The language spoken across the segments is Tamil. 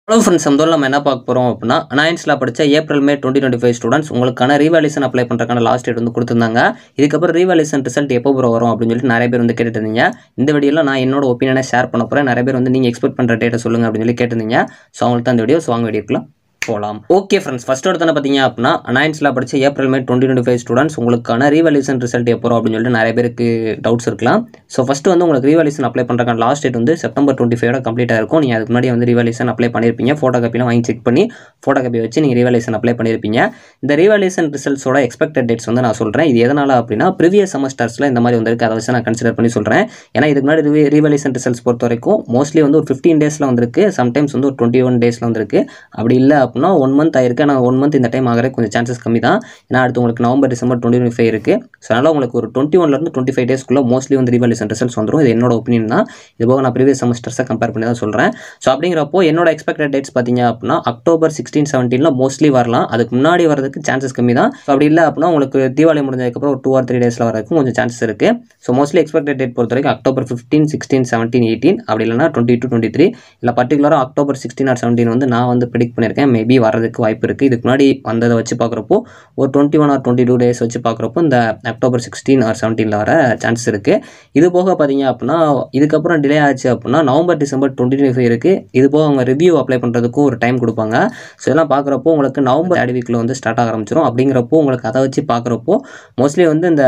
ஹலோ ஃப்ரெண்ட்ஸ், நம்ம என்ன பார்க்க போகிறோம் அப்படின்னா, அனாயன்ஸில் படித்த ஏப்ரல் மே 2025 ஸ்டூடெண்ட்ஸ் உங்களுக்கான ரீவேல்யூஷன் அப்ளை பண்ணுறதுக்கான லாஸ்ட் டேட் வந்து கொடுத்துருந்தாங்க. இதுக்கப்புறம் ரீவேல்யூஷன் ரிசல்ட் எப்போ வரும் அப்படின்னு சொல்லிட்டு நிறைய பேர் வந்து கேட்டுட்டு இருந்தீங்க. இந்த வீடியோவில் நான் என்னோட ஒப்பீனியனை ஷேர் பண்ண போகிறேன். நிறைய பேர் வந்து நீங்கள் எக்ஸ்பெக்ட் பண்ணுற டேட்டை சொல்லுங்கள் அப்படின்னு சொல்லி கேட்டிருந்தீங்க. ஸோ அவங்களுக்கு தான் இந்த வீடியோ. ஸோ வாங்க வீடியோக்குள்ள போகலாம். ஓகே ஃப்ரெண்ட்ஸ், ஃபர்ஸ்ட் எடுத்து பார்த்தீங்க அப்படின்னா, அனாயன்ஸில் படித்த ஏப்ரல் மே 2025 ஸ்டூடெண்ட்ஸ் உங்களுக்கான ரீவேல்யூஷன் ரிசல்ட் எப்போ அப்படின்னு சொல்லிட்டு நிறைய பேருக்கு டவுட்ஸ் இருக்கலாம். ஸோ ஃபஸ்ட்டு வந்து உங்களுக்கு ரீவேல்யூஷன் அப்ளை பண்ணுறதுக்கான லாஸ்ட் டேட் வந்து செப்டம்பர் 25 கம்ப்ளீட்டாக இருக்கும். நீங்கள் அதுக்கு முன்னாடி வந்து ரீவேல்யூஷன் அப்ளை பண்ணியிருப்பீங்க. ஃபோட்டோ காப்பிலாம் வாங்கி செக் பண்ணி ஃபோட்டோ காப்பி வச்சு நீங்கள் ரீவேல்யூஷன் அப்ளை பண்ணியிருப்பீங்க. இந்த ரீவேல்யூஷன் ரிசல்ட்ஸோட எக்ஸ்பெக்டட் டேட்ஸ் வந்து நான் சொல்கிறேன். இது எதனால் அப்படின்னா, ப்ரீவியஸ் செமஸ்டர்ஸில் இந்த மாதிரி வந்திருக்கு. அதை வச்சு நான் கன்சிடர் பண்ணி சொல்கிறேன். ஏன்னா இதுக்கு முன்னாடி ரீவேல்யூஷன் ரிசல்ட்ஸ் பொறுத்த வரைக்கும் மோஸ்ட்லி வந்து ஒரு 15 டேஸில் வந்திருக்கு. சம்டைம்ஸ் வந்து ஒரு 21 டேஸில் வந்திருக்கு. அப்படி இல்லை அப்படின்னா 1 மந்த் ஆயிருக்கு. ஆனால் 1 மந்த் இந்த டைம் ஆகிற கொஞ்சம் சான்சஸ் கம்மி தான். ஏன்னா அடுத்து உங்களுக்கு நவம்பர் டிசம்பர் 2025 இருக்குது. ஸோ அதனால் உங்களுக்கு ஒரு 21 25 டேஸ்க்குள்ளே மோஸ்ட்லி வந்து ரீவேல்யூஷன் ரிசல்ட்ஸ் வந்துடும். இது என்னோட ஒப்பீனியன் தான். இது போக நான் ப்ரீவியஸ் செமஸ்டர்ஸை கம்பேர் பண்ணி தான் சொல்கிறேன். ஸோ அப்படிங்கிறப்போ என்னோட எக்ஸ்பெக்டட் டேட்ஸ் பார்த்தீங்க அப்படின்னா அக்டோபர் 16, 17 மோஸ்ட்லி வரலாம். அதுக்கு முன்னாடி வரதுக்கு சான்சஸ் கம்மி தான். ஸோ அப்படி இல்லை அப்படின்னா உங்களுக்கு தீபாவளி முடிஞ்சதுக்கப்புறம் ஒரு 2 or 3 டேஸில் வரதுக்கும் கொஞ்சம் சான்சஸ் இருக்குது. ஸோ மோஸ்ட்லி எக்ஸ்பெக்டட் டேட் பொறுத்த வரைக்கும் அக்டோபர் 15, 16, 17, 18 அப்படி இல்லைனா 22, 23 இல்லை பர்டிகுலராக அக்டோபர் 16 or 17 வந்து நான் வந்து ப்ரிடிக்ட் பண்ணியிருக்கேன். மேபி வரதுக்கு வாய்ப்பு இருக்குது. இதுக்கு முன்னாடி வந்ததை வச்சு பார்க்குறப்போ ஒரு 21 or 22 டேஸ் வச்சு பார்க்குறப்போ இந்த அக்டோபர் 16 or 17 வர சான்சஸ் இருக்குது. இது போக பார்த்தீங்க அப்படின்னா இதுக்கப்புறம் டிலே ஆச்சு அப்படின்னா நவம்பர் டிசம்பர் 2025 இருக்குது. இது போக அவங்க ரிவ்யூ அப்ளை பண்ணுறதுக்கும் ஒரு டைம் கொடுப்பாங்க. ஸோ இதெல்லாம் பார்க்குறப்போ உங்களுக்கு நவம்பர் 3rd வீக்கில் வந்து ஸ்டார்ட் ஆக ஆரம்பிச்சிடும். அப்படிங்கிறப்போ உங்களுக்கு அதை வச்சு பார்க்குறப்போ மோஸ்ட்லி வந்து இந்த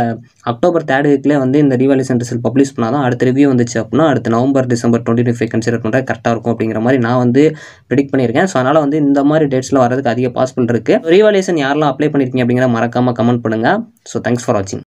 அக்டோபர் 3rd வீக்லேயே வந்து இந்த ரீவேல்யூஷன் ரிசல்ட் பப்ளிஷ் பண்ணால் தான் அடுத்த ரிவ்யூ வந்துச்சு அப்படின்னா அடுத்து நவம்பர் டிசம்பர் 2025 கன்சிடர் பண்ணுறது கரெக்டாக இருக்கும் அப்படிங்கிற மாதிரி நான் வந்து ப்ரிடிக்ட் பண்ணியிருக்கேன். ஸோ அதனால் வந்து இந்த மாதிரி டேட்ஸில் வரதுக்கு அதிக பாசிபிள் இருக்குது. ரீவேல்யூஷன் யாரெல்லாம் அப்ளை பண்ணியிருக்கீங்க அப்படிங்கிற மறக்காமல் கமெண்ட் பண்ணுங்கள். ஸோ தேங்க்ஸ் ஃபார் வாட்சிங்.